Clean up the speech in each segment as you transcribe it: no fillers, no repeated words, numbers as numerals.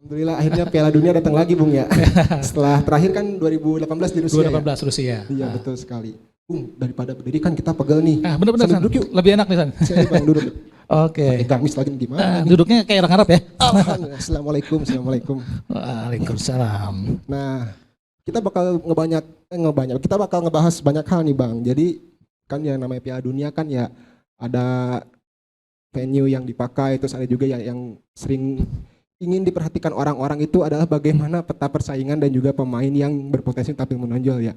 Alhamdulillah akhirnya Piala Dunia datang lagi Bung ya. Setelah terakhir kan 2018 di Rusia 2018 ya? Rusia. Iya betul sekali. Bung, daripada berdiri kan kita pegel nih. Bener-bener Sambil San. duduk yuk. Lebih enak nih San. Saya Bang duduk. Oke. Pakai gamis lagi gimana nih? Duduknya kayak orang Arab ya. Alhamdulillah. Assalamualaikum. Assalamualaikum. Waalaikumsalam. Nah, kita bakal kita bakal ngebahas banyak hal nih Bang. Jadi kan yang namanya Piala Dunia kan ya ada venue yang dipakai, terus ada juga yang sering ingin diperhatikan orang-orang itu adalah bagaimana peta persaingan dan juga pemain yang berpotensi tampil menonjol ya.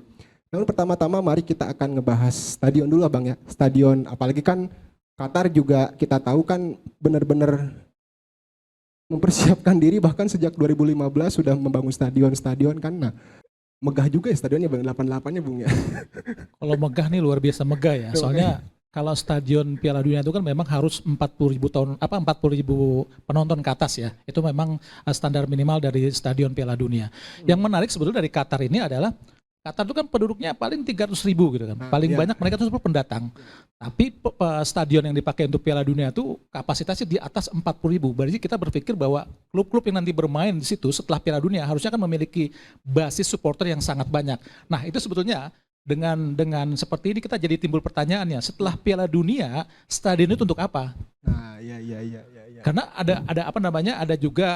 Namun pertama-tama mari kita akan ngebahas stadion dulu Bang ya. Stadion apalagi kan Qatar juga kita tahu kan benar-benar mempersiapkan diri bahkan sejak 2015 sudah membangun stadion-stadion kan. Nah, megah juga ya stadionnya Bang, 88-nya Bung ya. Kalau megah nih luar biasa megah ya. Soalnya kalau stadion Piala Dunia itu kan memang harus 40.000 penonton ke atas ya. Itu memang standar minimal dari stadion Piala Dunia. Yang menarik sebetulnya dari Qatar ini adalah Qatar itu kan penduduknya paling 300.000 gitu kan. Paling banyak mereka itu pendatang. Tapi stadion yang dipakai untuk Piala Dunia itu kapasitasnya di atas 40.000. Berarti kita berpikir bahwa klub-klub yang nanti bermain di situ setelah Piala Dunia harusnya kan memiliki basis supporter yang sangat banyak. Nah, itu sebetulnya dengan seperti ini kita jadi timbul pertanyaannya, setelah Piala Dunia stadion itu untuk apa? Nah, iya. Karena ada juga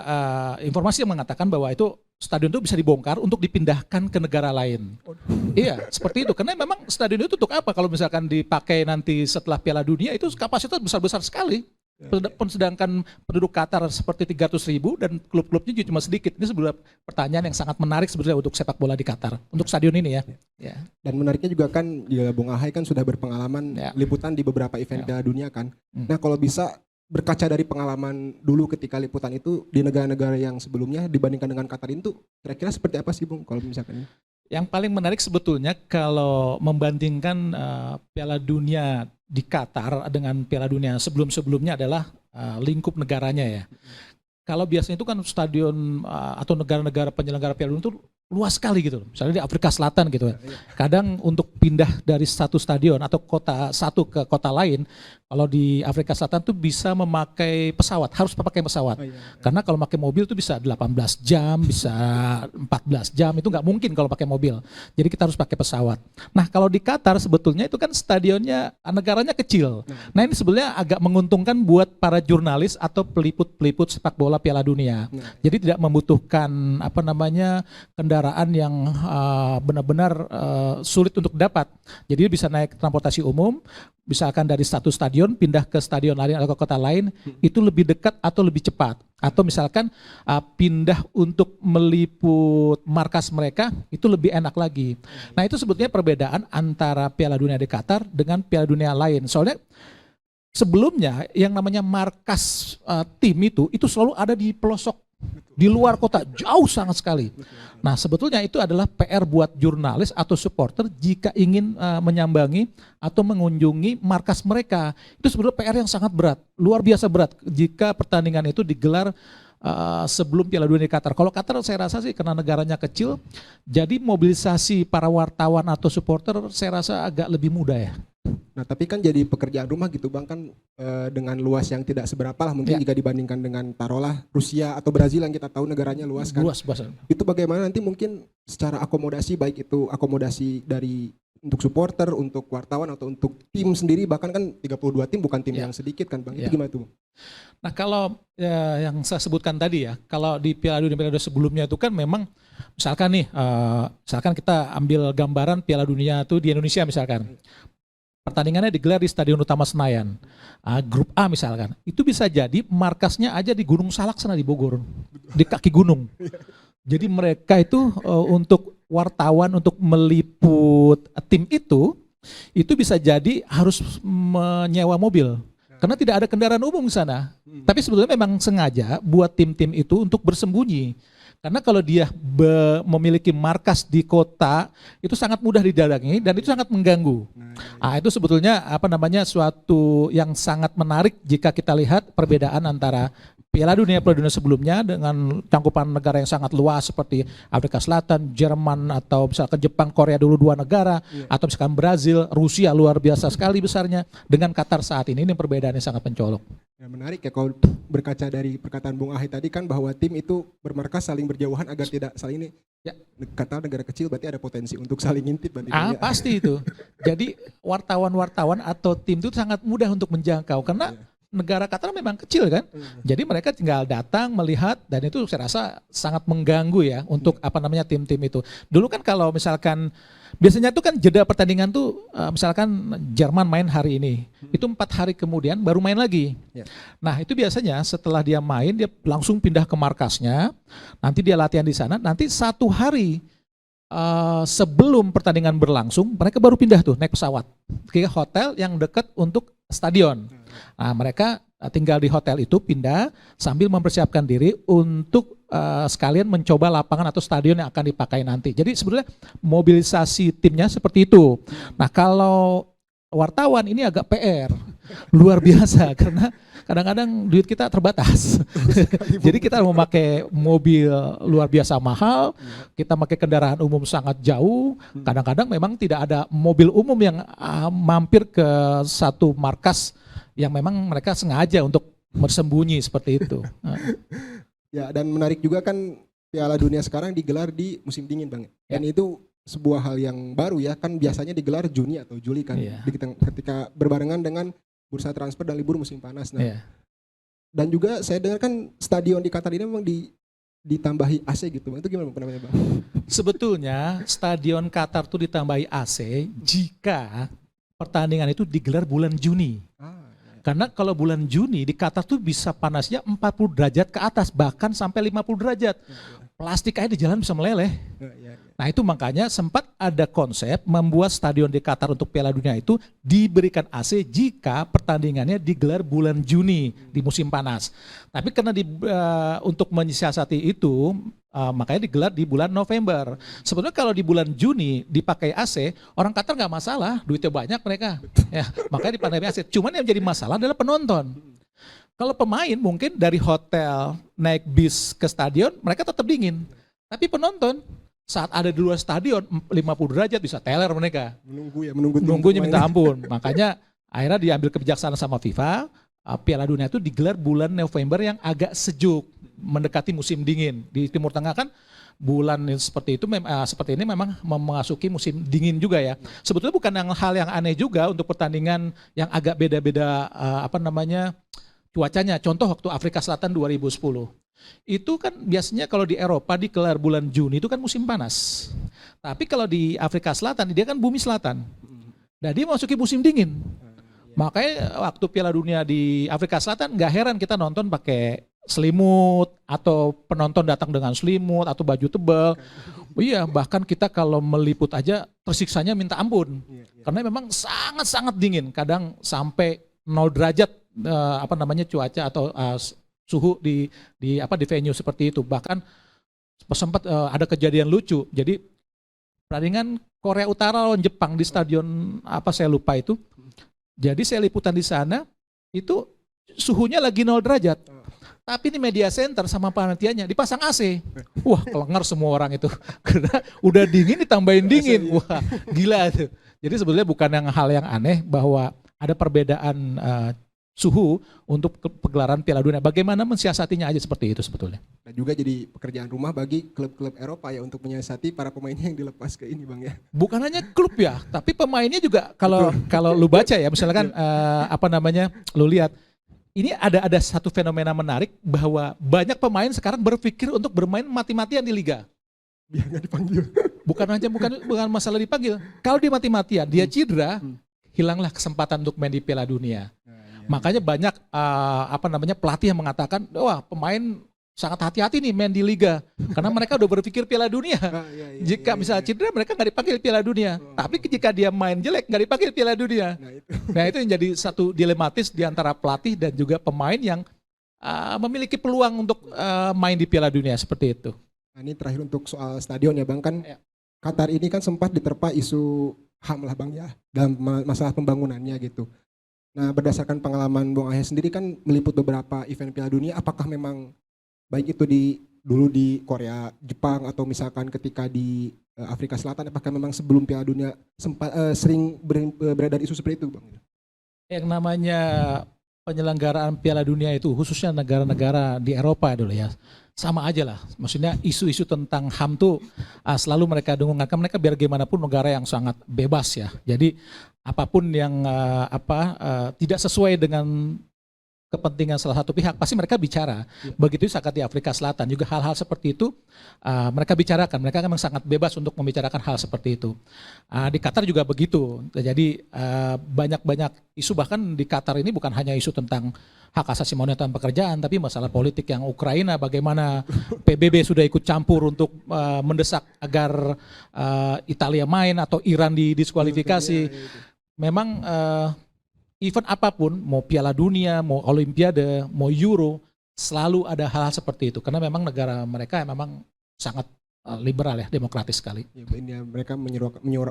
informasi yang mengatakan bahwa itu stadion itu bisa dibongkar untuk dipindahkan ke negara lain. Iya, seperti itu. Karena memang stadion itu untuk apa? Kalau misalkan dipakai nanti setelah Piala Dunia itu kapasitas besar-besar sekali. Sedangkan penduduk Qatar seperti 300.000 dan klub-klubnya juga cuma sedikit. Ini sebuah pertanyaan yang sangat menarik sebetulnya untuk sepak bola di Qatar, untuk stadion ini ya. Dan menariknya juga kan Bung Ahai kan sudah berpengalaman liputan di beberapa event Piala Dunia kan. Nah kalau bisa berkaca dari pengalaman dulu ketika liputan itu di negara-negara yang sebelumnya dibandingkan dengan Qatar itu kira-kira seperti apa sih Bung kalau misalkan ini? Yang paling menarik sebetulnya kalau membandingkan Piala Dunia di Qatar dengan Piala Dunia sebelum-sebelumnya adalah lingkup negaranya ya. Kalau biasanya itu kan stadion atau negara-negara penyelenggara Piala Dunia itu luas sekali gitu. Misalnya di Afrika Selatan gitu ya. Kadang untuk pindah dari satu stadion atau kota satu ke kota lain, kalau di Afrika Selatan tuh bisa memakai pesawat, harus pakai pesawat. Karena kalau pakai mobil tuh bisa 18 jam, bisa 14 jam, itu nggak mungkin kalau pakai mobil. Jadi kita harus pakai pesawat. Nah kalau di Qatar sebetulnya itu kan stadionnya, negaranya kecil. Nah ini sebenarnya agak menguntungkan buat para jurnalis atau peliput-peliput sepak bola Piala Dunia. Jadi tidak membutuhkan kendaraan yang benar-benar sulit untuk dapat. Jadi bisa naik transportasi umum, misalkan dari satu stadion pindah ke stadion lain atau ke kota lain, itu lebih dekat atau lebih cepat. Atau misalkan pindah untuk meliput markas mereka, itu lebih enak lagi. Nah itu sebetulnya perbedaan antara Piala Dunia di Qatar dengan Piala Dunia lain. Soalnya sebelumnya yang namanya markas tim itu selalu ada di pelosok, di luar kota, jauh sangat sekali. Nah sebetulnya itu adalah PR buat jurnalis atau supporter jika ingin menyambangi atau mengunjungi markas mereka. Itu sebetulnya PR yang sangat berat, luar biasa berat jika pertandingan itu digelar sebelum Piala Dunia di Qatar. Kalau Qatar saya rasa sih karena negaranya kecil, jadi mobilisasi para wartawan atau supporter saya rasa agak lebih mudah ya. Nah tapi kan jadi pekerjaan rumah gitu Bang kan dengan luas yang tidak seberapa lah mungkin jika dibandingkan dengan taruhlah Rusia atau Brazil yang kita tahu negaranya luas kan. Luas. Itu bagaimana nanti mungkin secara akomodasi baik itu akomodasi dari untuk supporter, untuk wartawan atau untuk tim sendiri bahkan kan 32 tim bukan tim yang sedikit kan Bang. Itu gimana tuh? Nah kalau yang saya sebutkan tadi ya, kalau di Piala Dunia sebelumnya itu kan memang misalkan nih, misalkan kita ambil gambaran Piala Dunia itu di Indonesia misalkan. Pertandingannya digelar di Stadion Utama Senayan, grup A misalkan, itu bisa jadi markasnya aja di Gunung Salak sana di Bogor, di kaki gunung. Jadi mereka itu untuk wartawan, untuk meliput tim itu bisa jadi harus menyewa mobil. Karena tidak ada kendaraan umum di sana. Tapi sebetulnya memang sengaja buat tim-tim itu untuk bersembunyi. Karena kalau dia memiliki markas di kota itu sangat mudah didatangi dan itu sangat mengganggu. Itu sebetulnya suatu yang sangat menarik jika kita lihat perbedaan antara Piala Dunia sebelumnya dengan cangkupan negara yang sangat luas seperti Afrika Selatan, Jerman atau misalkan Jepang, Korea dulu 2 negara, atau misalkan Brazil, Rusia luar biasa sekali besarnya dengan Qatar saat ini perbedaannya sangat mencolok. Ya, menarik ya kalau berkaca dari perkataan Bung Ahi tadi kan bahwa tim itu bermarkas saling berjauhan agar tidak saling ini. Ya. Kata negara kecil berarti ada potensi untuk saling ngintip berarti. Bang, ya. Pasti itu. Jadi wartawan-wartawan atau tim itu sangat mudah untuk menjangkau karena negara Qatar memang kecil kan. Jadi mereka tinggal datang melihat dan itu saya rasa sangat mengganggu ya untuk tim-tim itu. Dulu kan kalau misalkan biasanya tuh kan jeda pertandingan tuh misalkan Jerman main hari ini, itu 4 hari kemudian baru main lagi. Ya. Nah itu biasanya setelah dia main dia langsung pindah ke markasnya, nanti dia latihan di sana, nanti 1 hari sebelum pertandingan berlangsung mereka baru pindah tuh naik pesawat ke hotel yang dekat untuk stadion. Nah mereka tinggal di hotel itu pindah sambil mempersiapkan diri untuk sekalian mencoba lapangan atau stadion yang akan dipakai nanti. Jadi sebenarnya mobilisasi timnya seperti itu. Nah kalau wartawan ini agak PR luar biasa karena kadang-kadang duit kita terbatas. Jadi kita mau pakai mobil luar biasa mahal, kita pakai kendaraan umum sangat jauh. Kadang-kadang memang tidak ada mobil umum yang mampir ke satu markas yang memang mereka sengaja untuk bersembunyi seperti itu. Ya, dan menarik juga kan Piala Dunia sekarang digelar di musim dingin, Bang. Dan itu sebuah hal yang baru ya, kan biasanya digelar Juni atau Juli kan, ketika berbarengan dengan bursa transfer dan libur musim panas. Nah, dan juga saya dengar kan stadion di Qatar ini memang ditambahi AC gitu, Bang. Itu gimana namanya, Bang? Sebetulnya stadion Qatar tuh ditambahi AC jika pertandingan itu digelar bulan Juni. Karena kalau bulan Juni di Qatar tuh bisa panasnya 40 derajat ke atas, bahkan sampai 50 derajat. Plastik aja di jalan bisa meleleh. Nah itu makanya sempat ada konsep membuat stadion di Qatar untuk Piala Dunia itu diberikan AC jika pertandingannya digelar bulan Juni di musim panas. Tapi karena untuk menyiasati itu makanya digelar di bulan November. Sebetulnya kalau di bulan Juni dipakai AC, orang Qatar nggak masalah, duitnya banyak mereka. Ya, makanya dipakai AC. Cuman yang jadi masalah adalah penonton. Kalau pemain mungkin dari hotel naik bis ke stadion mereka tetap dingin. Tapi penonton saat ada di luar stadion 50 derajat bisa teler mereka. Menunggunya minta ampun. Makanya akhirnya diambil kebijaksanaan sama FIFA, Piala Dunia itu digelar bulan November yang agak sejuk, mendekati musim dingin. Di Timur Tengah kan bulan seperti itu seperti ini memang memasuki musim dingin juga ya. Sebetulnya bukan hal yang aneh juga untuk pertandingan yang agak beda-beda cuacanya. Contoh waktu Afrika Selatan 2010. Itu kan biasanya kalau di Eropa digelar bulan Juni itu kan musim panas. Tapi kalau di Afrika Selatan dia kan bumi selatan. Nah dia masuki musim dingin. Makanya waktu Piala Dunia di Afrika Selatan nggak heran kita nonton pakai selimut atau penonton datang dengan selimut atau baju tebal. Iya, bahkan kita kalau meliput aja tersiksanya minta ampun. Karena memang sangat-sangat dingin, kadang sampai 0 derajat cuaca atau suhu di venue seperti itu. Bahkan sempat ada kejadian lucu. Jadi pertandingan Korea Utara lawan Jepang di stadion saya lupa itu. Jadi saya liputan di sana itu suhunya lagi 0 derajat. Tapi ini media center sama panitianya dipasang AC. Wah, kelengar semua orang itu. Karena udah dingin ditambahin dingin. Wah, gila itu. Jadi sebetulnya bukan hal yang aneh bahwa ada perbedaan suhu untuk pegelaran Piala Dunia. Bagaimana mensiasatinya aja seperti itu sebetulnya. Dan juga jadi pekerjaan rumah bagi klub-klub Eropa ya untuk menyiasati para pemainnya yang dilepas ke ini, Bang ya. Bukan hanya klub ya, tapi pemainnya juga kalau lu baca ya, misalkan lu lihat ini ada satu fenomena menarik bahwa banyak pemain sekarang berpikir untuk bermain mati-matian di liga. Biar nggak dipanggil. Bukan masalah dipanggil. Kalau dia mati-matian, dia cedera, hilanglah kesempatan untuk main di Piala Dunia. Makanya banyak pelatih yang mengatakan, wah pemain sangat hati-hati nih main di liga karena mereka udah berpikir Piala Dunia. Jika misalnya cedera mereka nggak dipanggil Piala Dunia. Tapi jika dia main jelek nggak dipanggil Piala Dunia. Nah itu yang jadi satu dilematis di antara pelatih dan juga pemain yang memiliki peluang untuk main di Piala Dunia seperti itu. Nah, ini terakhir untuk soal stadion ya Bang, kan Qatar ini kan sempat diterpa isu HAM lah Bang ya dalam masalah pembangunannya gitu. Nah berdasarkan pengalaman Bung Ahe sendiri kan meliput beberapa event Piala Dunia, apakah memang baik itu dulu di Korea, Jepang atau misalkan ketika di Afrika Selatan, apakah memang sebelum Piala Dunia sempat sering beredar isu seperti itu Bang? Yang namanya penyelenggaraan Piala Dunia itu, khususnya negara-negara di Eropa dulu ya, sama aja lah. Maksudnya isu-isu tentang HAM tuh selalu mereka dengungkan. Mereka biar gimana pun negara yang sangat bebas ya. Jadi apapun yang tidak sesuai dengan kepentingan salah satu pihak, pasti mereka bicara. Begitu sangat di Afrika Selatan juga hal-hal seperti itu mereka bicarakan. Mereka memang sangat bebas untuk membicarakan hal seperti itu. Di Qatar juga begitu. Jadi banyak-banyak isu, bahkan di Qatar ini bukan hanya isu tentang hak asasi manusia dan pekerjaan, tapi masalah politik yang Ukraina, bagaimana PBB sudah ikut campur untuk mendesak agar Italia main atau Iran didiskualifikasi. Memang event apapun, mau Piala Dunia, mau Olimpiade, mau Euro, selalu ada hal-hal seperti itu. Karena memang negara mereka memang sangat liberal ya, demokratis sekali. Ya, mereka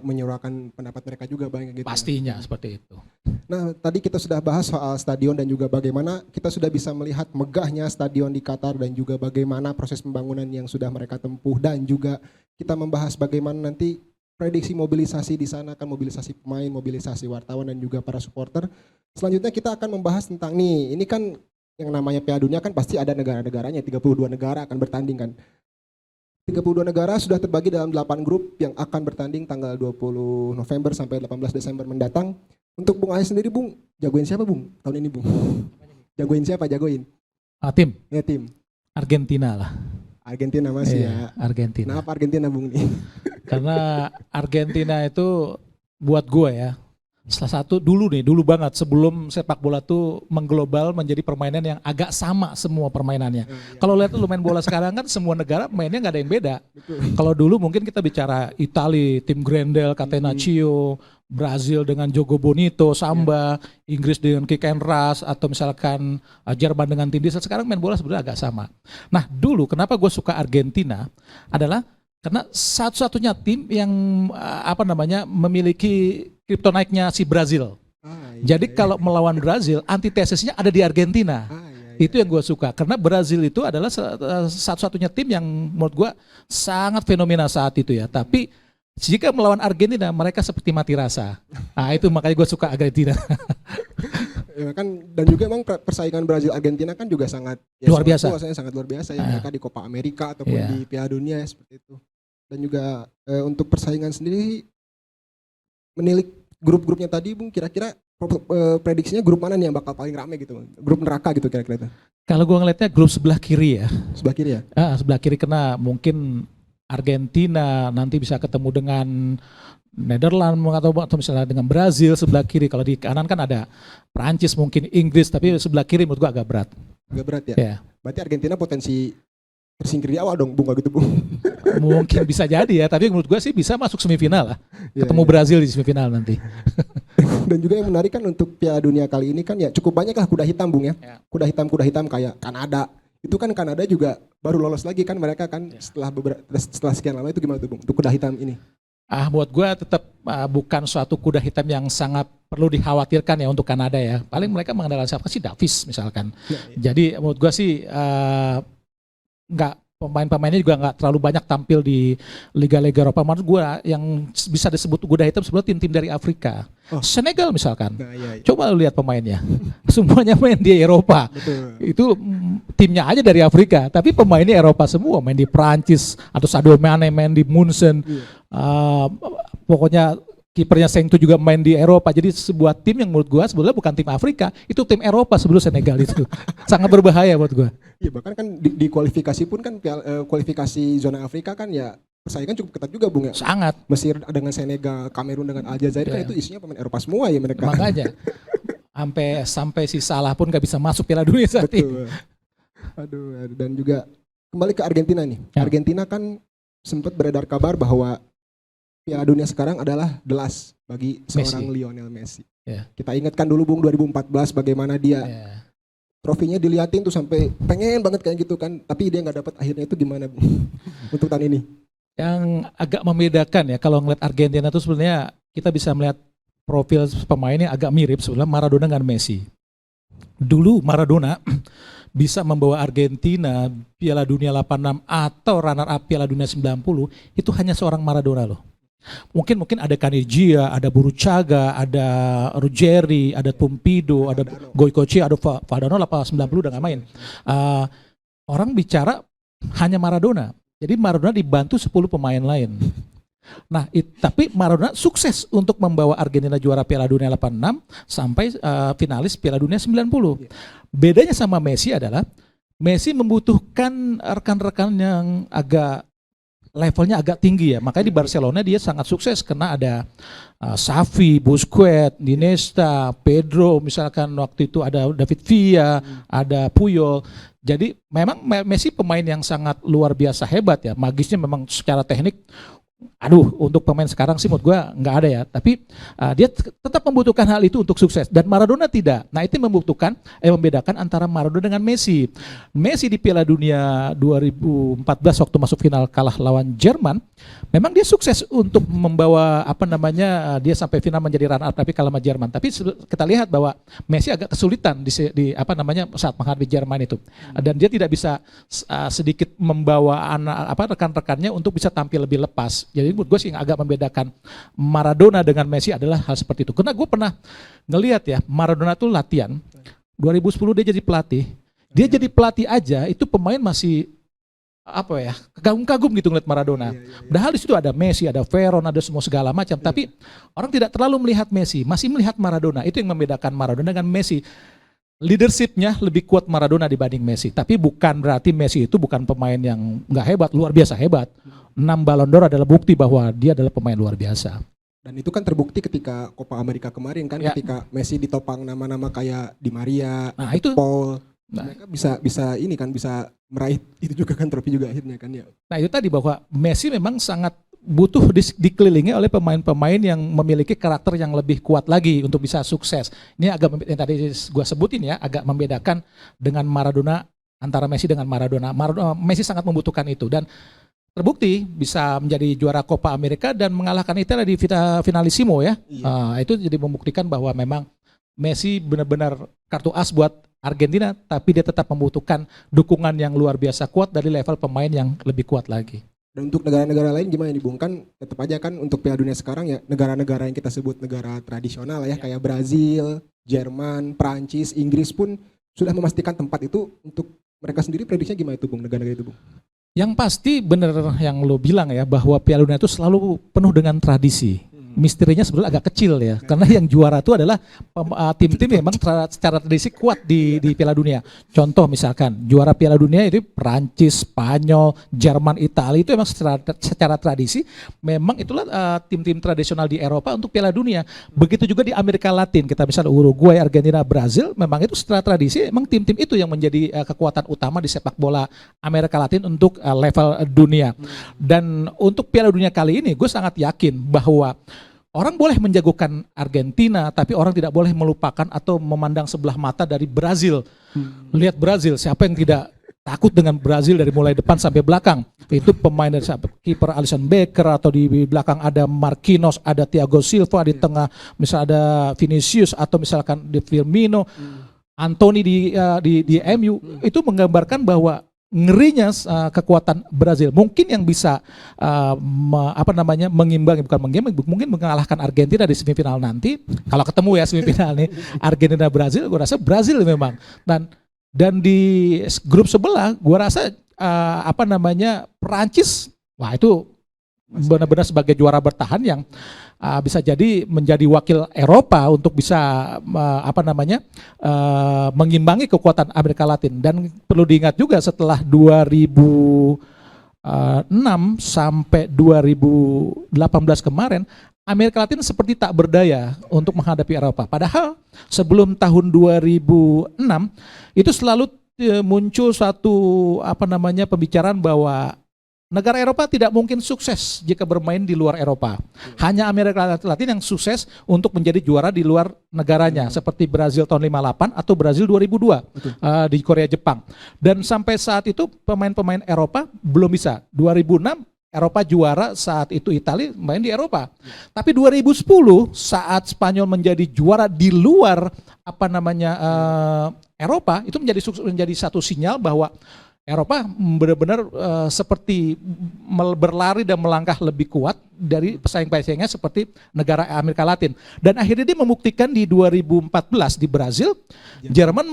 menyuarakan pendapat mereka juga banyak gitu. Pastinya seperti itu. Nah, tadi kita sudah bahas soal stadion dan juga bagaimana kita sudah bisa melihat megahnya stadion di Qatar dan juga bagaimana proses pembangunan yang sudah mereka tempuh, dan juga kita membahas bagaimana nanti prediksi mobilisasi di sana, kan mobilisasi pemain, mobilisasi wartawan dan juga para supporter. Selanjutnya kita akan membahas tentang ini kan yang namanya Piala Dunia kan pasti ada negara-negaranya, 32 negara akan bertanding kan. 32 negara sudah terbagi dalam 8 grup yang akan bertanding tanggal 20 November sampai 18 Desember mendatang. Untuk Bung Ais sendiri, Bung, jagoin siapa, Bung? Tahun ini, Bung. Jagoin siapa? Jagoin. Tim. Ya, tim. Argentina lah. Argentina masih ya. Argentina. Kenapa Argentina, Bung nih? Karena Argentina itu buat gue ya, salah satu dulu banget sebelum sepak bola tuh mengglobal menjadi permainan yang agak sama semua permainannya. Kalau lihat lu main bola sekarang kan semua negara mainnya nggak ada yang beda. Kalau dulu mungkin kita bicara Italia, tim Grendel, Catenaccio, Brazil dengan Jogo Bonito, Samba, Inggris dengan kick and rush, atau misalkan Jerman dengan tim diesel. Sekarang main bola sebenarnya agak sama. Nah dulu kenapa gue suka Argentina adalah karena satu-satunya tim yang memiliki kryptonite-nya si Brazil. Jadi kalau melawan Brazil, antitesisnya ada di Argentina. Itu yang gue suka, karena Brazil itu adalah satu-satunya tim yang menurut gue sangat fenomena saat itu ya. Tapi jika melawan Argentina, mereka seperti mati rasa. Itu makanya gue suka Argentina. Ya kan, dan juga emang persaingan Brazil Argentina kan juga sangat luar biasa. Sangat luar biasa ya, mereka di Copa America ataupun di Piala Dunia seperti itu. Dan juga untuk persaingan sendiri menilik grup-grupnya tadi, Bung, kira-kira prediksinya grup mana nih yang bakal paling rame gitu, grup neraka gitu kira-kira? Kalau gue ngelihatnya grup sebelah kiri ya. Sebelah kiri ya? Sebelah kiri, kena mungkin Argentina nanti bisa ketemu dengan Netherlands atau misalnya dengan Brazil sebelah kiri. Kalau di kanan kan ada Prancis, mungkin Inggris, tapi sebelah kiri menurut gua agak berat. Agak berat ya? Berarti Argentina potensi tersingkir di awal dong, Bung, gitu, Bung. Mungkin bisa jadi ya, tapi menurut gua sih bisa masuk semifinal lah. Ketemu Brazil di semifinal nanti. Dan juga yang menarik kan untuk Piala Dunia kali ini kan ya cukup banyak lah kuda hitam, Bung ya. Kuda hitam kayak Kanada. Itu kan Kanada juga baru lolos lagi kan mereka kan setelah sekian lama. Itu gimana tuh, Bung, untuk kuda hitam ini? Buat gue tetap bukan suatu kuda hitam yang sangat perlu dikhawatirkan ya untuk Kanada ya. Paling mereka mengandalkan siapa sih, Davis misalkan. Jadi menurut gue sih pemain-pemainnya juga nggak terlalu banyak tampil di liga-liga Eropa. Menurut gue yang bisa disebut kuda hitam sebenarnya tim-tim dari Afrika. Senegal misalkan. Coba lu lihat pemainnya. Semuanya main di Eropa. Itu timnya aja dari Afrika, tapi pemainnya Eropa semua, main di Prancis, atau Sadio Mane main di Munchen. Pokoknya kipernya Sengtu juga main di Eropa. Jadi sebuah tim yang menurut gua sebenarnya bukan tim Afrika, itu tim Eropa sebelum Senegal itu. Sangat berbahaya buat gua. Iya, bahkan kan di kualifikasi pun kan kualifikasi zona Afrika kan ya persaingan cukup ketat juga, Bung ya. Sangat. Mesir dengan Senegal, Kamerun dengan Aljazair kan itu isinya pemain Eropa semua ya mereka. Makanya sampai si Salah pun gak bisa masuk Piala Dunia saat ini. Aduh, dan juga kembali ke Argentina nih. Argentina kan sempat beredar kabar bahwa Piala Dunia sekarang adalah the last bagi seorang Lionel Messi. Kita ingatkan dulu, Bung, 2014 bagaimana dia trofinya diliatin tuh sampai pengen banget kayak gitu kan, tapi dia nggak dapat. Akhirnya itu gimana, Bung, untuk tahun ini? Yang agak membedakan ya kalau ngeliat Argentina itu sebenarnya kita bisa melihat profil pemainnya agak mirip sebenarnya Maradona dengan Messi. Dulu Maradona bisa membawa Argentina Piala Dunia 86 atau runner up Piala Dunia 90 itu hanya seorang Maradona loh. Mungkin ada Caniggia, ada Burruchaga, ada Ruggeri, ada Pumpido, ada Goicoechea, ada Valdano 90 udah nggak main. Orang bicara hanya Maradona. Jadi Maradona dibantu 10 pemain lain. Nah, tapi Maradona sukses untuk membawa Argentina juara Piala Dunia 86 sampai finalis Piala Dunia 90. Bedanya sama Messi adalah Messi membutuhkan rekan-rekan yang agak levelnya agak tinggi ya. Makanya di Barcelona dia sangat sukses karena ada Xavi, Busquets, Iniesta, Pedro, misalkan waktu itu ada David Villa, ada Puyol. Jadi memang Messi pemain yang sangat luar biasa hebat ya. Magisnya memang secara teknik, aduh, untuk pemain sekarang sih menurut gue nggak ada ya. Tapi dia tetap membutuhkan hal itu untuk sukses. Dan Maradona tidak. Nah, itu membedakan antara Maradona dengan Messi. Messi di Piala Dunia 2014 waktu masuk final kalah lawan Jerman, memang dia sukses untuk membawa dia sampai final menjadi runner up tapi kalah sama Jerman. Tapi kita lihat bahwa Messi agak kesulitan saat menghadapi Jerman itu. Dan dia tidak bisa sedikit membawa rekan-rekannya untuk bisa tampil lebih lepas. Jadi menurut gue sih yang agak membedakan Maradona dengan Messi adalah hal seperti itu. Karena gue pernah ngelihat ya, Maradona tuh latihan. 2010 dia jadi pelatih. Dia jadi pelatih aja itu pemain masih kagum-kagum gitu ngeliat Maradona. Padahal di situ ada Messi, ada Veron, ada semua segala macam. Tapi orang tidak terlalu melihat Messi, masih melihat Maradona. Itu yang membedakan Maradona dengan Messi. Leadershipnya lebih kuat Maradona dibanding Messi. Tapi bukan berarti Messi itu bukan pemain yang nggak hebat, luar biasa hebat. 6 Ballon d'Or adalah bukti bahwa dia adalah pemain luar biasa. Dan itu kan terbukti ketika Copa America kemarin kan, ketika Messi ditopang nama-nama kayak Di Maria, Paul, mereka bisa meraih itu juga kan, trofi juga akhirnya kan ya. Nah itu tadi bahwa Messi memang sangat butuh dikelilingi oleh pemain-pemain yang memiliki karakter yang lebih kuat lagi untuk bisa sukses. Ini agak yang tadi gue sebutin ya, agak membedakan dengan Maradona, antara Messi dengan Maradona. Messi sangat membutuhkan itu dan terbukti bisa menjadi juara Copa America dan mengalahkan Italia di finalissimo ya. Itu jadi membuktikan bahwa memang Messi benar-benar kartu as buat Argentina, tapi dia tetap membutuhkan dukungan yang luar biasa kuat dari level pemain yang lebih kuat lagi. Dan untuk negara-negara lain gimana nih Bung? Kan tetap aja kan untuk Piala Dunia sekarang ya, negara-negara yang kita sebut negara tradisional ya, kayak Brazil, Jerman, Prancis, Inggris pun sudah memastikan tempat itu untuk mereka sendiri. Prediksinya gimana itu Bung, negara-negara itu Bung? Yang pasti benar yang lo bilang ya, bahwa Piala Dunia itu selalu penuh dengan tradisi. Misterinya sebenarnya agak kecil ya, karena yang juara itu adalah tim-tim memang secara tradisi kuat di Piala Dunia. Contoh misalkan juara Piala Dunia itu Prancis, Spanyol, Jerman, Italia itu memang secara tradisi memang itulah tim-tim tradisional di Eropa untuk Piala Dunia. Begitu juga di Amerika Latin, kita misalnya Uruguay, Argentina, Brazil, memang itu secara tradisi memang tim-tim itu yang menjadi kekuatan utama di sepak bola Amerika Latin untuk level dunia. Dan untuk Piala Dunia kali ini gue sangat yakin bahwa orang boleh menjagokan Argentina, tapi orang tidak boleh melupakan atau memandang sebelah mata dari Brazil. Lihat Brazil, siapa yang tidak takut dengan Brazil dari mulai depan sampai belakang. Itu pemain dari kiper Alisson Becker, atau di belakang ada Marquinhos, ada Thiago Silva, di tengah misalnya ada Vinicius, atau misalkan di Firmino, Anthony di MU. Itu menggambarkan bahwa ngerinya kekuatan Brazil mungkin yang bisa mengimbangi, mungkin mengalahkan Argentina di semifinal nanti. Kalau ketemu ya semifinal nih Argentina Brazil, gue rasa Brazil memang. Dan di grup sebelah gue rasa Perancis, wah itu benar-benar sebagai juara bertahan yang bisa jadi menjadi wakil Eropa untuk bisa mengimbangi kekuatan Amerika Latin. Dan perlu diingat juga setelah 2006 sampai 2018 kemarin, Amerika Latin seperti tak berdaya untuk menghadapi Eropa. Padahal sebelum tahun 2006 itu selalu muncul satu pembicaraan bahwa negara Eropa tidak mungkin sukses jika bermain di luar Eropa. Hanya Amerika Latin yang sukses untuk menjadi juara di luar negaranya, seperti Brazil tahun 58 atau Brazil 2002 di Korea Jepang. Dan sampai saat itu pemain-pemain Eropa belum bisa. 2006 Eropa juara, saat itu Italia main di Eropa. Tapi 2010 saat Spanyol menjadi juara di luar Eropa, itu menjadi satu sinyal bahwa Eropa benar-benar seperti berlari dan melangkah lebih kuat dari pesaing-pesaingnya seperti negara Amerika Latin. Dan akhirnya dia membuktikan di 2014 di Brazil, Jerman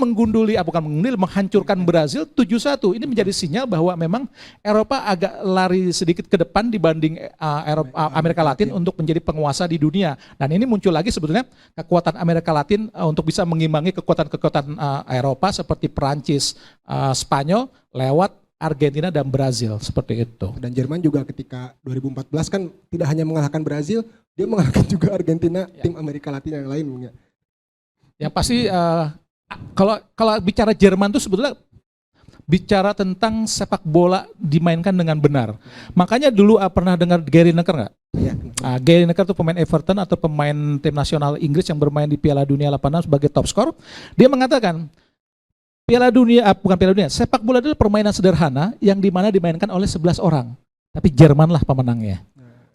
menghancurkan Brazil 7-1. Ini menjadi sinyal bahwa memang Eropa agak lari sedikit ke depan dibanding Amerika Latin untuk menjadi penguasa di dunia. Dan ini muncul lagi sebetulnya kekuatan Amerika Latin untuk bisa mengimbangi kekuatan-kekuatan Eropa seperti Perancis, Spanyol lewat Argentina dan Brazil seperti itu. Dan Jerman juga ketika 2014 kan tidak hanya mengalahkan Brazil, dia mengalahkan juga Argentina, tim Amerika Latin yang lain, Bung ya. Yang pasti kalau bicara Jerman itu sebetulnya bicara tentang sepak bola dimainkan dengan benar. Makanya dulu pernah dengar Gary Lineker nggak? Ya, Gary Lineker itu pemain Everton atau pemain tim nasional Inggris yang bermain di Piala Dunia 86 sebagai top skor. Dia mengatakan sepak bola adalah permainan sederhana yang dimana dimainkan oleh 11 orang. Tapi Jermanlah pemenangnya.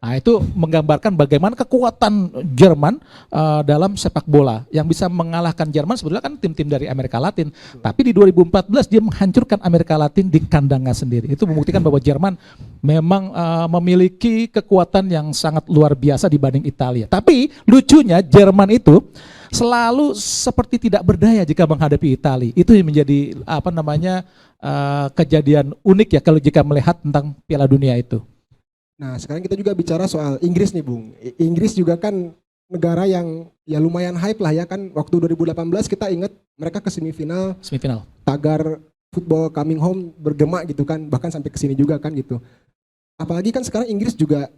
Nah, itu menggambarkan bagaimana kekuatan Jerman dalam sepak bola. Yang bisa mengalahkan Jerman sebetulnya kan tim-tim dari Amerika Latin. Tapi di 2014 dia menghancurkan Amerika Latin di kandangnya sendiri. Itu membuktikan bahwa Jerman memang memiliki kekuatan yang sangat luar biasa dibanding Italia. Tapi lucunya Jerman itu selalu seperti tidak berdaya jika menghadapi Italia. Itu yang menjadi kejadian unik ya kalau jika melihat tentang Piala Dunia itu. Nah, sekarang kita juga bicara soal Inggris nih, Bung. Inggris juga kan negara yang ya lumayan hype lah ya kan. Waktu 2018 kita ingat mereka ke semifinal. Tagar football coming home bergema gitu kan, bahkan sampai ke sini juga kan gitu. Apalagi kan sekarang Inggris juga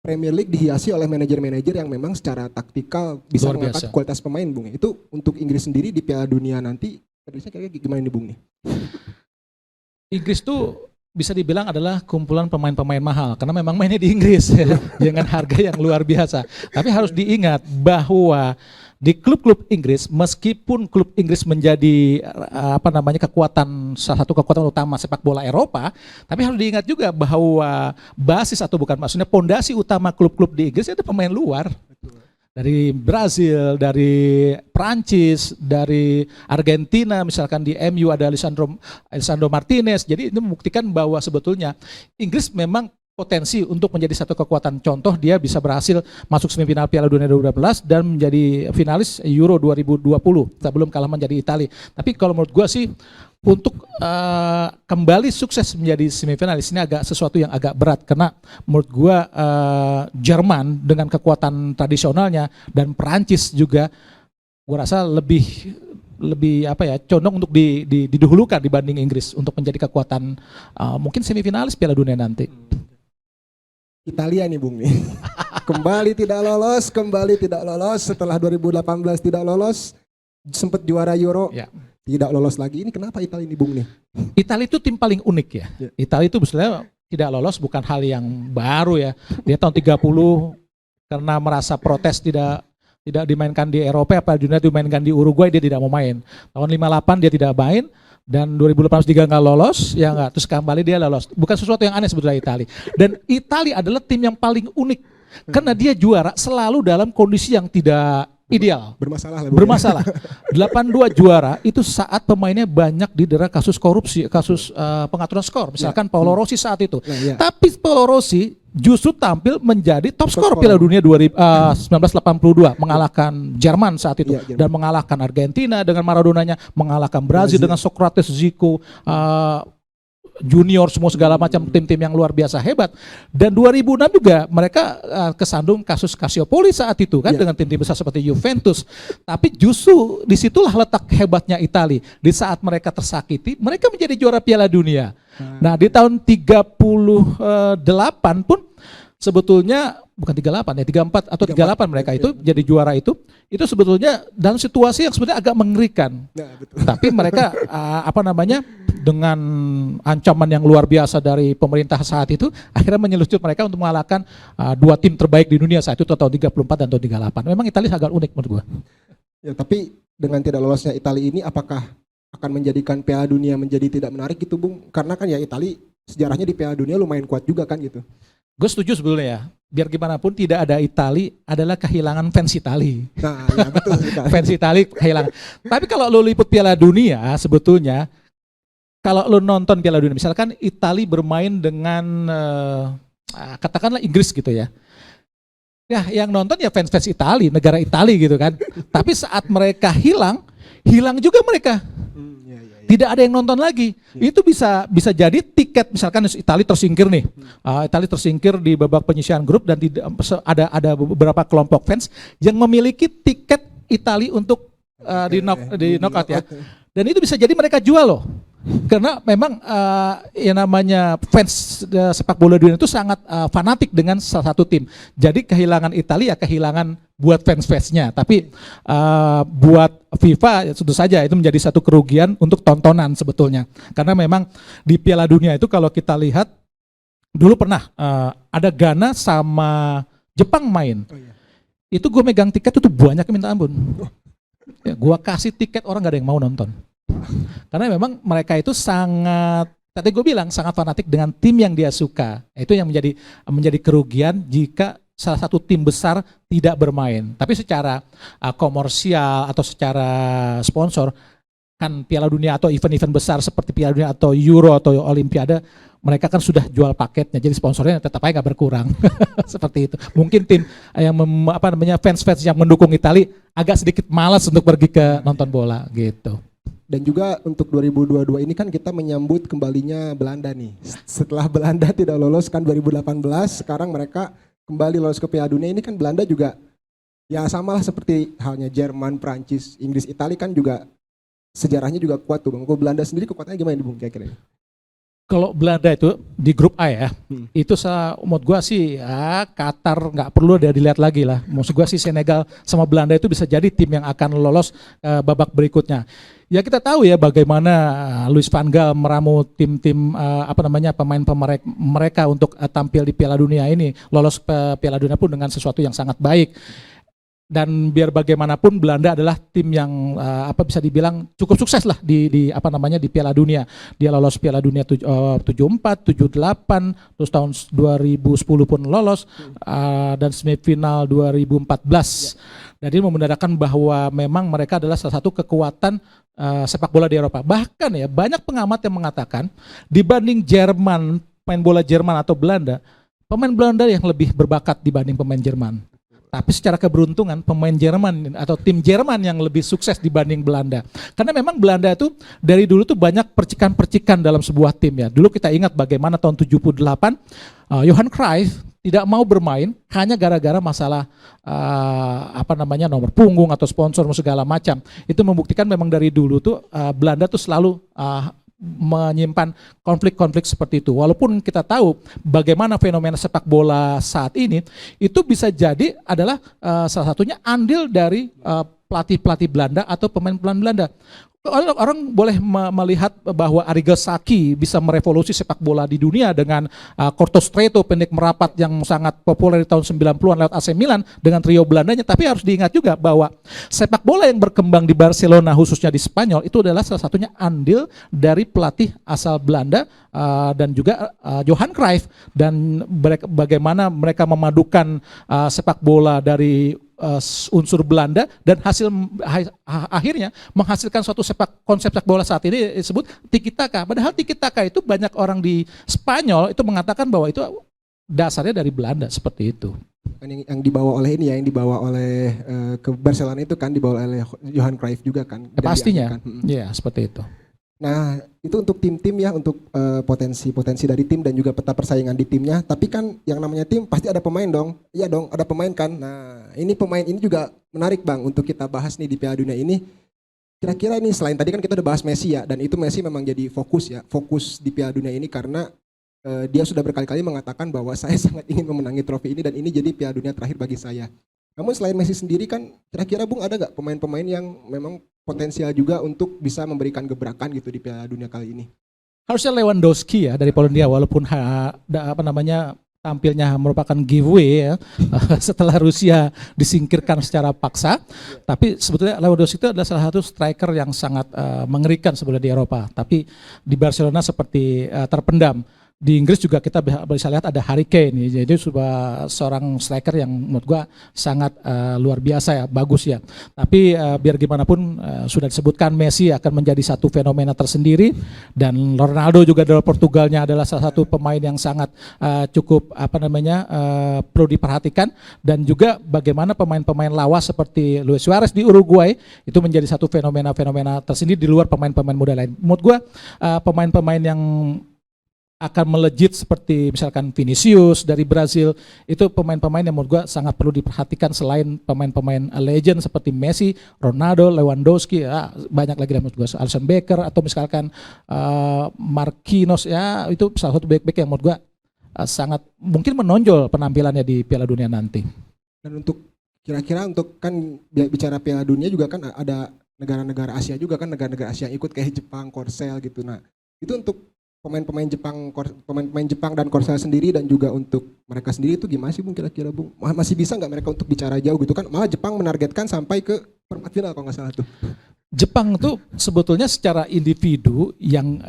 Premier League dihiasi oleh manajer-manajer yang memang secara taktikal bisa mengangkat kualitas pemain, Bung. Itu untuk Inggris sendiri di Piala Dunia nanti, kira-kira gimana nih, Bung nih? Inggris tuh bisa dibilang adalah kumpulan pemain-pemain mahal karena memang mainnya di Inggris ya, dengan harga yang luar biasa. Tapi harus diingat bahwa di klub-klub Inggris, meskipun klub Inggris menjadi salah satu kekuatan utama sepak bola Eropa, tapi harus diingat juga bahwa pondasi utama klub-klub di Inggris itu pemain luar. Dari Brazil, dari Prancis, dari Argentina, misalkan di MU ada Lisandro Martinez. Jadi ini membuktikan bahwa sebetulnya Inggris memang potensi untuk menjadi satu kekuatan. Contoh dia bisa berhasil masuk semifinal Piala Dunia 2012 dan menjadi finalis Euro 2020 sebelum kalah menjadi Italia. Tapi kalau menurut gue sih untuk kembali sukses menjadi semifinalis ini agak sesuatu yang agak berat karena menurut gue Jerman dengan kekuatan tradisionalnya dan Perancis juga gue rasa lebih condong untuk didahulukan dibanding Inggris untuk menjadi kekuatan mungkin semifinalis Piala Dunia nanti. Italia nih, Bung nih. kembali tidak lolos setelah 2018 tidak lolos, sempat juara Euro. Ya. Tidak lolos lagi. Ini kenapa Italia ini, Bung nih? Italia itu tim paling unik ya. Italia itu sebenarnya tidak lolos bukan hal yang baru ya. Dia tahun 30 karena merasa protes tidak dimainkan di Eropa, Piala Dunia dimainkan di Uruguay, dia tidak mau main. Tahun 58 dia tidak main dan 2018 juga nggak lolos, ya nggak. Terus kembali dia lolos. Bukan sesuatu yang aneh sebetulnya Italia. Dan Italia adalah tim yang paling unik karena dia juara selalu dalam kondisi yang tidak ideal. Bermasalah. 82 juara itu saat pemainnya banyak didera kasus korupsi, kasus pengaturan skor. Misalkan Paolo Rossi saat itu. Tapi Paolo Rossi justru tampil menjadi top skor Piala Dunia 1982, mengalahkan Jerman saat itu dan mengalahkan Argentina dengan Maradonanya, mengalahkan Brazil dengan Socrates, Zico, Junior, semua segala macam tim-tim yang luar biasa hebat. Dan 2006 juga mereka kesandung kasus Calciopoli saat itu kan dengan tim-tim besar seperti Juventus. Tapi justru disitulah letak hebatnya Italia. Di saat mereka tersakiti, mereka menjadi juara Piala Dunia. Nah di tahun 38 pun sebetulnya bukan 38 ya, 34 atau 38 mereka itu jadi juara itu sebetulnya dalam situasi yang sebenarnya agak mengerikan. Nah, betul. Tapi mereka dengan ancaman yang luar biasa dari pemerintah saat itu akhirnya menyelucup mereka untuk mengalahkan dua tim terbaik di dunia saat itu tahun 34 dan tahun 38. Memang Italia agak unik menurut gua. Ya, tapi dengan tidak lolosnya Italia ini apakah akan menjadikan Piala Dunia menjadi tidak menarik gitu, Bung? Karena kan ya Italia sejarahnya di Piala Dunia lumayan kuat juga kan gitu. Gue setuju sebetulnya ya. Biar gimana pun tidak ada Italia adalah kehilangan fans Italia. Nah, ya betul. Fans Italia kehilangan. Tapi kalau lo liput Piala Dunia sebetulnya, kalau lo nonton Piala Dunia, misalkan Italia bermain dengan katakanlah Inggris gitu ya. Ya, yang nonton ya fans-fans Itali, negara Itali gitu kan. Tapi saat mereka hilang juga mereka. Iya, iya, iya. Tidak ada yang nonton lagi. Itu bisa jadi tiket, misalkan Itali tersingkir nih. Itali tersingkir di babak penyisihan grup dan ada beberapa kelompok fans yang memiliki tiket Itali untuk di knockout ya. Dan itu bisa jadi mereka jual loh. Karena memang yang namanya fans sepak bola dunia itu sangat fanatik dengan salah satu tim. Jadi kehilangan Italia kehilangan buat fans-fansnya, tapi buat FIFA ya tentu saja itu menjadi satu kerugian untuk tontonan sebetulnya. Karena memang di Piala Dunia itu kalau kita lihat dulu pernah ada Ghana sama Jepang main. Oh, iya. Itu gue megang tiket itu banyak yang minta ampun. Ya, gue kasih tiket orang gak ada yang mau nonton. Karena memang mereka itu sangat, tadi gue bilang sangat fanatik dengan tim yang dia suka. Itu yang menjadi kerugian jika salah satu tim besar tidak bermain. Tapi secara komersial atau secara sponsor, kan Piala Dunia atau event-event besar seperti Piala Dunia atau Euro atau Olimpiade, mereka kan sudah jual paketnya, jadi sponsornya tetap aja nggak berkurang. Seperti itu. Mungkin tim yang fans-fans yang mendukung Italia agak sedikit malas untuk pergi ke nonton bola gitu. Dan juga untuk 2022 ini kan kita menyambut kembalinya Belanda nih. Setelah Belanda tidak lolos kan 2018, sekarang mereka kembali lolos ke Piala Dunia. Ini kan Belanda juga ya samalah seperti halnya Jerman, Prancis, Inggris, Italia kan juga sejarahnya juga kuat tuh Bang. Kalau Belanda sendiri kekuatannya gimana Bung kira-kira? Kalau Belanda itu di grup A ya, itu menurut gua sih ya Qatar nggak perlu dilihat lagi lah. Maksud gua sih Senegal sama Belanda itu bisa jadi tim yang akan lolos babak berikutnya. Ya kita tahu ya bagaimana Louis van Gaal meramu tim-tim pemain-pemain mereka untuk tampil di Piala Dunia ini, lolos ke Piala Dunia pun dengan sesuatu yang sangat baik. Dan biar bagaimanapun Belanda adalah tim yang bisa dibilang cukup sukses lah di Piala Dunia. Dia lolos Piala Dunia 74, 78, terus tahun 2010 pun lolos dan semifinal 2014. Jadi membenarkan bahwa memang mereka adalah salah satu kekuatan sepak bola di Eropa. Bahkan ya banyak pengamat yang mengatakan dibanding Jerman, pemain bola Jerman atau Belanda, pemain Belanda yang lebih berbakat dibanding pemain Jerman. Tapi secara keberuntungan pemain Jerman atau tim Jerman yang lebih sukses dibanding Belanda. Karena memang Belanda itu dari dulu tuh banyak percikan-percikan dalam sebuah tim ya. Dulu kita ingat bagaimana tahun 78 Johan Cruyff tidak mau bermain hanya gara-gara masalah nomor punggung atau sponsor segala macam. Itu membuktikan memang dari dulu tuh Belanda tuh selalu menyimpan konflik-konflik seperti itu. Walaupun kita tahu bagaimana fenomena sepak bola saat ini, itu bisa jadi adalah salah satunya andil dari pelatih-pelatih Belanda atau pemain-pemain Belanda. Orang boleh melihat bahwa Arrigo Sacchi bisa merevolusi sepak bola di dunia dengan Corto Stretto pendek merapat yang sangat populer di tahun 90-an lewat AC Milan dengan trio Belandanya. Tapi harus diingat juga bahwa sepak bola yang berkembang di Barcelona khususnya di Spanyol itu adalah salah satunya andil dari pelatih asal Belanda dan juga Johan Cruyff, dan bagaimana mereka memadukan sepak bola dari unsur Belanda dan akhirnya menghasilkan suatu konsep sepak bola saat ini disebut tiki taka. Padahal tiki taka itu banyak orang di Spanyol itu mengatakan bahwa itu dasarnya dari Belanda seperti itu. Yang dibawa oleh ini ya, yang dibawa oleh ke Barcelona itu kan dibawa oleh Johan Cruyff juga kan. Ya, pastinya, ya seperti itu. Nah itu untuk tim-tim ya, untuk potensi dari tim dan juga peta persaingan di timnya. Tapi kan yang namanya tim pasti ada pemain dong. Iya dong, ada pemain kan. Nah ini pemain ini juga menarik Bang untuk kita bahas nih di Piala Dunia ini. Kira-kira ini selain tadi kan kita udah bahas Messi ya, dan itu Messi memang jadi fokus di Piala Dunia ini karena dia sudah berkali-kali mengatakan bahwa saya sangat ingin memenangi trofi ini dan ini jadi Piala Dunia terakhir bagi saya. Namun selain Messi sendiri kan, kira-kira Bung ada nggak pemain-pemain yang memang potensial juga untuk bisa memberikan gebrakan gitu di Piala Dunia kali ini? Harusnya Lewandowski ya dari Polandia, walaupun tampilnya merupakan giveaway ya setelah Rusia disingkirkan secara paksa. Tapi sebetulnya Lewandowski itu adalah salah satu striker yang sangat mengerikan sebenarnya di Eropa. Tapi di Barcelona seperti terpendam. di Inggris juga kita bisa lihat ada Harry Kane, jadi seorang striker yang menurut gua sangat luar biasa ya, bagus ya. Tapi biar gimana pun sudah disebutkan Messi akan menjadi satu fenomena tersendiri, dan Ronaldo juga dari Portugalnya adalah salah satu pemain yang sangat cukup perlu diperhatikan, dan juga bagaimana pemain-pemain lawas seperti Luis Suarez di Uruguay itu menjadi satu fenomena tersendiri di luar pemain-pemain muda lain. Menurut gua pemain-pemain yang akan melejit seperti misalkan Vinicius dari Brazil, itu pemain-pemain yang menurut gue sangat perlu diperhatikan selain pemain-pemain legend seperti Messi, Ronaldo, Lewandowski, ya, banyak lagi menurut gue, Alisson Becker atau misalkan Marquinhos, ya itu salah satu back-back yang menurut gue sangat mungkin menonjol penampilannya di Piala Dunia nanti. Dan untuk kira-kira untuk kan bicara Piala Dunia juga kan ada negara-negara Asia juga kan, negara-negara Asia yang ikut kayak Jepang, Korsel gitu. Nah itu untuk pemain-pemain Jepang dan Korsel sendiri dan juga untuk mereka sendiri itu gimana sih Bung kira-kira Bung? Masih bisa nggak mereka untuk bicara jauh gitu kan? Malah Jepang menargetkan sampai ke perempat final kalau nggak salah tuh. Jepang tuh sebetulnya secara individu yang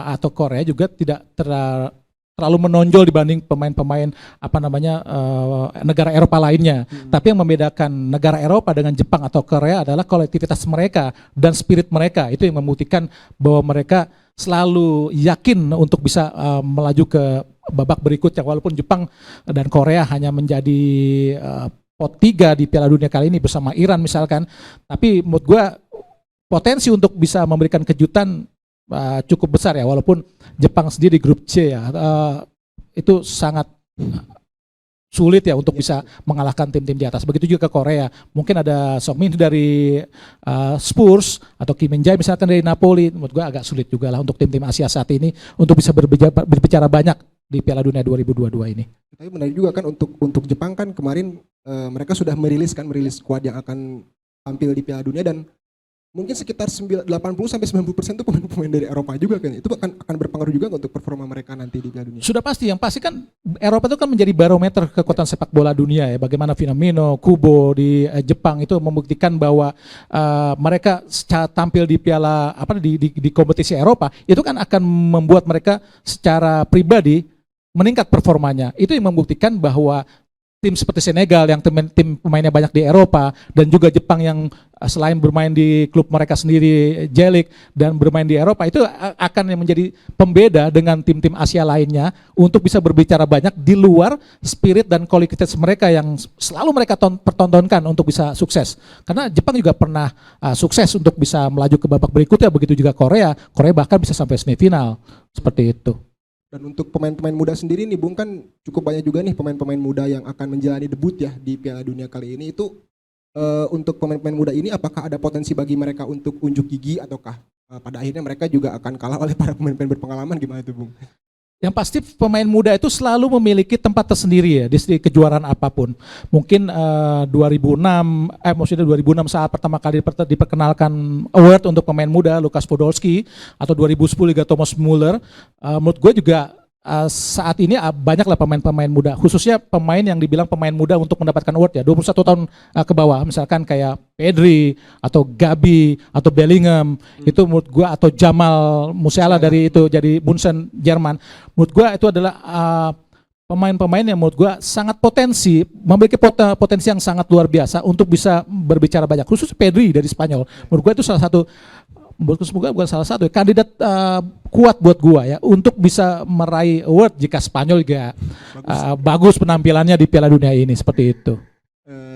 atau Korea juga tidak terlalu menonjol dibanding pemain-pemain negara Eropa lainnya. Tapi yang membedakan negara Eropa dengan Jepang atau Korea adalah kolektivitas mereka dan spirit mereka. Itu yang membuktikan bahwa mereka selalu yakin untuk bisa melaju ke babak berikutnya, walaupun Jepang dan Korea hanya menjadi pot 3 di Piala Dunia kali ini bersama Iran misalkan. Tapi menurut gue potensi untuk bisa memberikan kejutan cukup besar ya, walaupun Jepang sendiri di grup C ya itu sangat sulit ya untuk bisa mengalahkan tim-tim di atas. Begitu juga ke Korea, mungkin ada Song Min dari Spurs atau Kim Min Jae misalkan dari Napoli. Menurut gue agak sulit juga lah untuk tim-tim Asia saat ini untuk bisa berbicara banyak di Piala Dunia 2022 ini. Tapi menarik juga kan untuk Jepang kan kemarin mereka sudah merilis skuad yang akan tampil di Piala Dunia, dan mungkin sekitar 80-90% itu pemain-pemain dari Eropa juga kan. Itu akan berpengaruh juga untuk performa mereka nanti di Piala Dunia. Sudah pasti, yang pasti kan Eropa itu kan menjadi barometer kekuatan sepak bola dunia ya. Bagaimana Firmino, Kubo di Jepang itu membuktikan bahwa mereka tampil di Piala di kompetisi Eropa itu kan akan membuat mereka secara pribadi meningkat performanya. Itu yang membuktikan bahwa tim seperti Senegal yang tim pemainnya banyak di Eropa, dan juga Jepang yang selain bermain di klub mereka sendiri J-League dan bermain di Eropa, itu akan menjadi pembeda dengan tim-tim Asia lainnya untuk bisa berbicara banyak di luar spirit dan kualitas mereka yang selalu mereka pertontonkan untuk bisa sukses. Karena Jepang juga pernah sukses untuk bisa melaju ke babak berikutnya, begitu juga Korea bahkan bisa sampai semifinal seperti itu. Dan untuk pemain-pemain muda sendiri nih Bung, kan cukup banyak juga nih pemain-pemain muda yang akan menjalani debut ya di Piala Dunia kali ini. Itu untuk pemain-pemain muda ini apakah ada potensi bagi mereka untuk unjuk gigi, ataukah pada akhirnya mereka juga akan kalah oleh para pemain-pemain berpengalaman, gimana tuh Bung? Yang pasti pemain muda itu selalu memiliki tempat tersendiri ya di kejuaraan apapun. Mungkin 2006 saat pertama kali diperkenalkan award untuk pemain muda Lukas Podolski, atau 2010 Liga Thomas Muller. Menurut gue juga saat ini banyaklah pemain-pemain muda, khususnya pemain yang dibilang pemain muda untuk mendapatkan award ya 21 tahun ke bawah, misalkan kayak Pedri atau Gabi atau Bellingham, itu menurut gua, atau Jamal Musiala dari itu jadi Bunsen Jerman. Menurut gua itu adalah pemain-pemain yang menurut gua sangat memiliki potensi yang sangat luar biasa untuk bisa berbicara banyak, khusus Pedri dari Spanyol. Menurut gua itu salah satu, semoga bukan salah satu kandidat kuat buat gua ya untuk bisa meraih award jika Spanyol juga bagus penampilannya di Piala Dunia ini, seperti itu.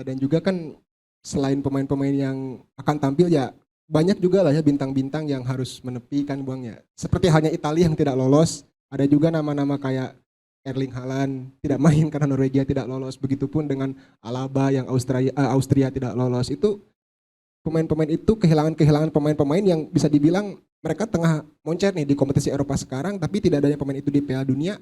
Dan juga kan selain pemain-pemain yang akan tampil ya banyak juga lah ya bintang-bintang yang harus menepi kan Bang ya. Seperti halnya Italia yang tidak lolos, ada juga nama-nama kayak Erling Haaland tidak main karena Norwegia tidak lolos. Begitupun dengan Alaba yang Austria tidak lolos. Itu pemain-pemain itu kehilangan pemain-pemain yang bisa dibilang mereka tengah moncer nih di kompetisi Eropa sekarang, tapi tidak adanya pemain itu di Piala Dunia.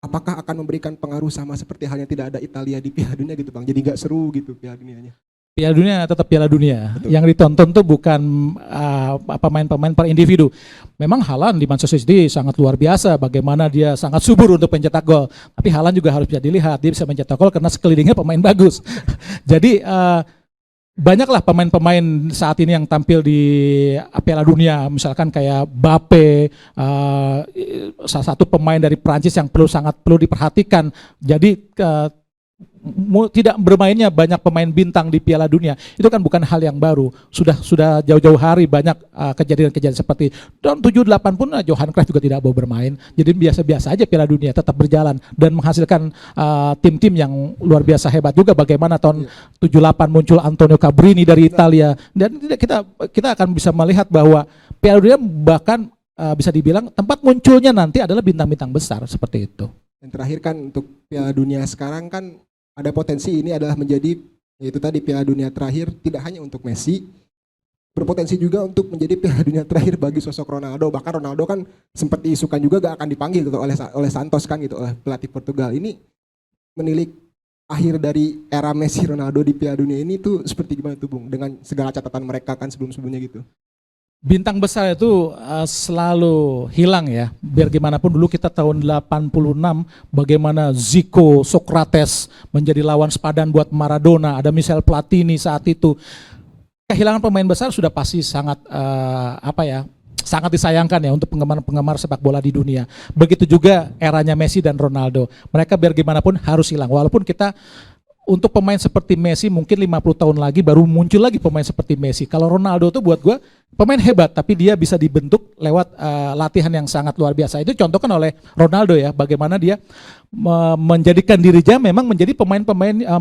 Apakah akan memberikan pengaruh sama seperti halnya tidak ada Italia di Piala Dunia gitu Bang? Jadi nggak seru gitu Piala Dunianya. Piala Dunia tetap Piala Dunia. Betul. Yang ditonton tuh bukan pemain-pemain per individu. Memang Haaland di Manchester City sangat luar biasa, bagaimana dia sangat subur untuk mencetak gol. Tapi Haaland juga harus bisa dilihat, dia bisa mencetak gol karena sekelilingnya pemain bagus. Jadi banyaklah pemain-pemain saat ini yang tampil di Piala Dunia, misalkan kayak Mbappe, salah satu pemain dari Prancis yang sangat perlu diperhatikan. Jadi tidak bermainnya banyak pemain bintang di Piala Dunia itu kan bukan hal yang baru. Sudah jauh-jauh hari banyak kejadian-kejadian seperti tahun 78 pun Johan Cruyff juga tidak mau bermain. Jadi biasa-biasa aja Piala Dunia tetap berjalan dan menghasilkan tim-tim yang luar biasa hebat juga. Bagaimana tahun 78 muncul Antonio Cabrini dari Italia, dan kita akan bisa melihat bahwa Piala Dunia bahkan bisa dibilang tempat munculnya nanti adalah bintang-bintang besar seperti itu. Dan terakhir kan untuk Piala Dunia sekarang kan ada potensi ini adalah menjadi, yaitu tadi Piala Dunia terakhir tidak hanya untuk Messi, berpotensi juga untuk menjadi Piala Dunia terakhir bagi sosok Ronaldo. Bahkan Ronaldo kan sempat diisukan juga gak akan dipanggil gitu oleh Santos kan gitu, oleh pelatih Portugal. Ini menilik akhir dari era Messi Ronaldo di Piala Dunia ini tuh seperti gimana tuh Bung, dengan segala catatan mereka kan sebelum-sebelumnya gitu. Bintang besar itu selalu hilang ya. Biar gimana pun dulu kita tahun 86 bagaimana Zico, Socrates menjadi lawan sepadan buat Maradona, ada Michel Platini saat itu. Kehilangan pemain besar sudah pasti sangat sangat disayangkan ya untuk penggemar-penggemar sepak bola di dunia. Begitu juga eranya Messi dan Ronaldo. Mereka biar gimana pun harus hilang. Walaupun kita untuk pemain seperti Messi mungkin 50 tahun lagi baru muncul lagi pemain seperti Messi. Kalau Ronaldo tuh buat gue pemain hebat, tapi dia bisa dibentuk lewat latihan yang sangat luar biasa. Itu contohkan oleh Ronaldo ya, bagaimana dia menjadikan dirinya memang menjadi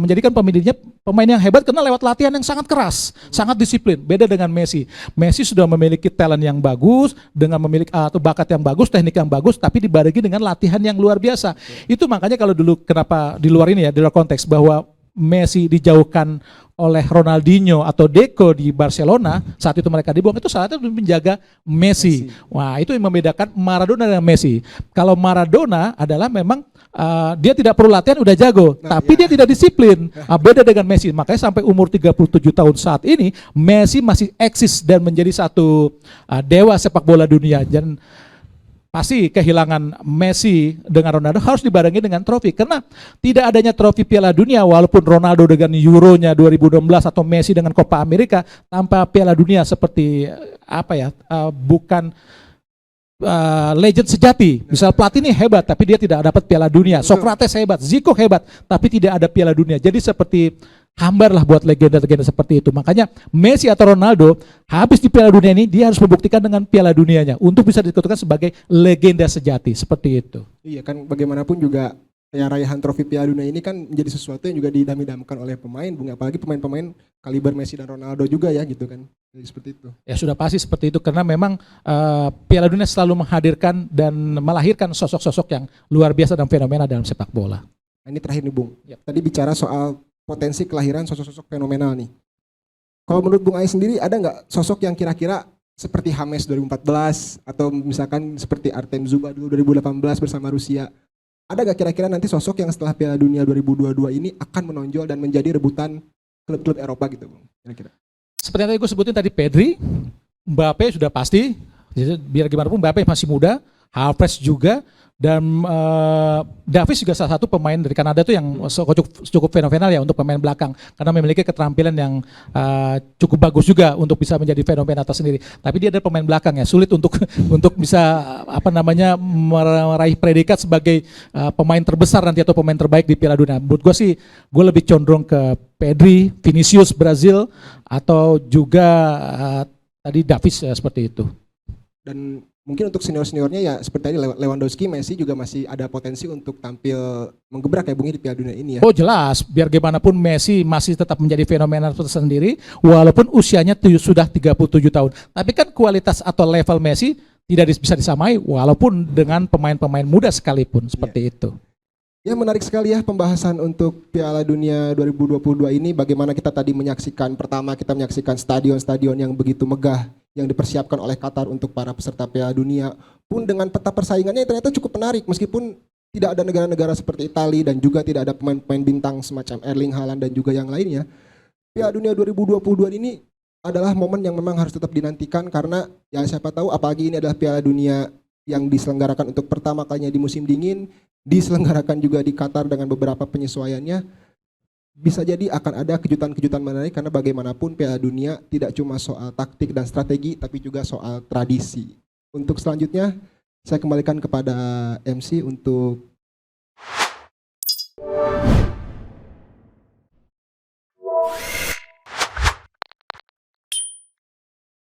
menjadikan pemain yang hebat karena lewat latihan yang sangat keras, sangat disiplin. Beda dengan Messi. Messi sudah memiliki talent yang bagus, dengan memiliki atau bakat yang bagus, teknik yang bagus, tapi dibarengi dengan latihan yang luar biasa. Itu makanya kalau dulu kenapa di luar ini ya, di luar konteks bahwa Messi dijauhkan oleh Ronaldinho atau Deco di Barcelona, saat itu mereka dibuang, itu salah satu menjaga Messi. Wah, itu yang membedakan Maradona dengan Messi. Kalau Maradona adalah memang dia tidak perlu latihan udah jago, tapi dia tidak disiplin. Beda dengan Messi. Makanya sampai umur 37 tahun saat ini Messi masih eksis dan menjadi satu dewa sepak bola dunia. Dan pasti kehilangan Messi dengan Ronaldo harus dibarengi dengan trofi, karena tidak adanya trofi Piala Dunia walaupun Ronaldo dengan Euronya 2016 atau Messi dengan Copa America tanpa Piala Dunia seperti bukan legend sejati. Misal Platini hebat tapi dia tidak dapat Piala Dunia, Socrates hebat, Zico hebat tapi tidak ada Piala Dunia. Jadi seperti hambar lah buat legenda-legenda seperti itu. Makanya Messi atau Ronaldo habis di Piala Dunia ini dia harus membuktikan dengan Piala Dunianya untuk bisa dikatakan sebagai legenda sejati seperti itu. Iya kan, bagaimanapun juga raihan trofi Piala Dunia ini kan menjadi sesuatu yang juga didam-damkan oleh pemain, Bung, apalagi pemain-pemain kaliber Messi dan Ronaldo juga ya gitu kan. Jadi seperti itu. Ya sudah pasti seperti itu karena memang Piala Dunia selalu menghadirkan dan melahirkan sosok-sosok yang luar biasa dan fenomena dalam sepak bola. Nah, ini terakhir nih Bung. Tadi bicara soal potensi kelahiran sosok-sosok fenomenal nih. Kalau menurut Bung Ai sendiri ada nggak sosok yang kira-kira seperti James 2014 atau misalkan seperti Artem Zuba dulu 2018 bersama Rusia? Ada nggak kira-kira nanti sosok yang setelah Piala Dunia 2022 ini akan menonjol dan menjadi rebutan klub-klub Eropa gitu Bung? Kira-kira. Seperti yang tadi gue sebutin tadi, Pedri, Mbappe sudah pasti. Jadi biar gimana pun Mbappe masih muda, Havertz juga. Dan Davies juga salah satu pemain dari Kanada tuh yang cukup fenomenal ya untuk pemain belakang karena memiliki keterampilan yang cukup bagus juga untuk bisa menjadi fenomena tersendiri. Tapi dia adalah pemain belakang ya, sulit untuk bisa meraih predikat sebagai pemain terbesar nanti atau pemain terbaik di Piala Dunia. Menurut gue sih, gue lebih condong ke Pedri, Vinicius Brazil atau juga tadi Davies seperti itu. Dan mungkin untuk senior-seniornya ya seperti tadi Lewandowski, Messi juga masih ada potensi untuk tampil menggebrak ya Bung di Piala Dunia ini ya. Oh jelas, biar gimana pun Messi masih tetap menjadi fenomena tersendiri walaupun usianya sudah 37 tahun. Tapi kan kualitas atau level Messi tidak bisa disamai walaupun dengan pemain-pemain muda sekalipun seperti itu. Ya menarik sekali ya pembahasan untuk Piala Dunia 2022 ini. Bagaimana kita tadi menyaksikan, pertama kita menyaksikan stadion-stadion yang begitu megah yang dipersiapkan oleh Qatar untuk para peserta Piala Dunia. Pun dengan peta persaingannya ternyata cukup menarik meskipun tidak ada negara-negara seperti Italia dan juga tidak ada pemain-pemain bintang semacam Erling Haaland dan juga yang lainnya. Piala Dunia 2022 ini adalah momen yang memang harus tetap dinantikan karena ya siapa tahu apalagi ini adalah Piala Dunia yang diselenggarakan untuk pertama kalinya di musim dingin, diselenggarakan juga di Qatar dengan beberapa penyesuaiannya. bisa jadi akan ada kejutan-kejutan menarik karena bagaimanapun Piala Dunia tidak cuma soal taktik dan strategi tapi juga soal tradisi. Untuk selanjutnya saya kembalikan kepada MC untuk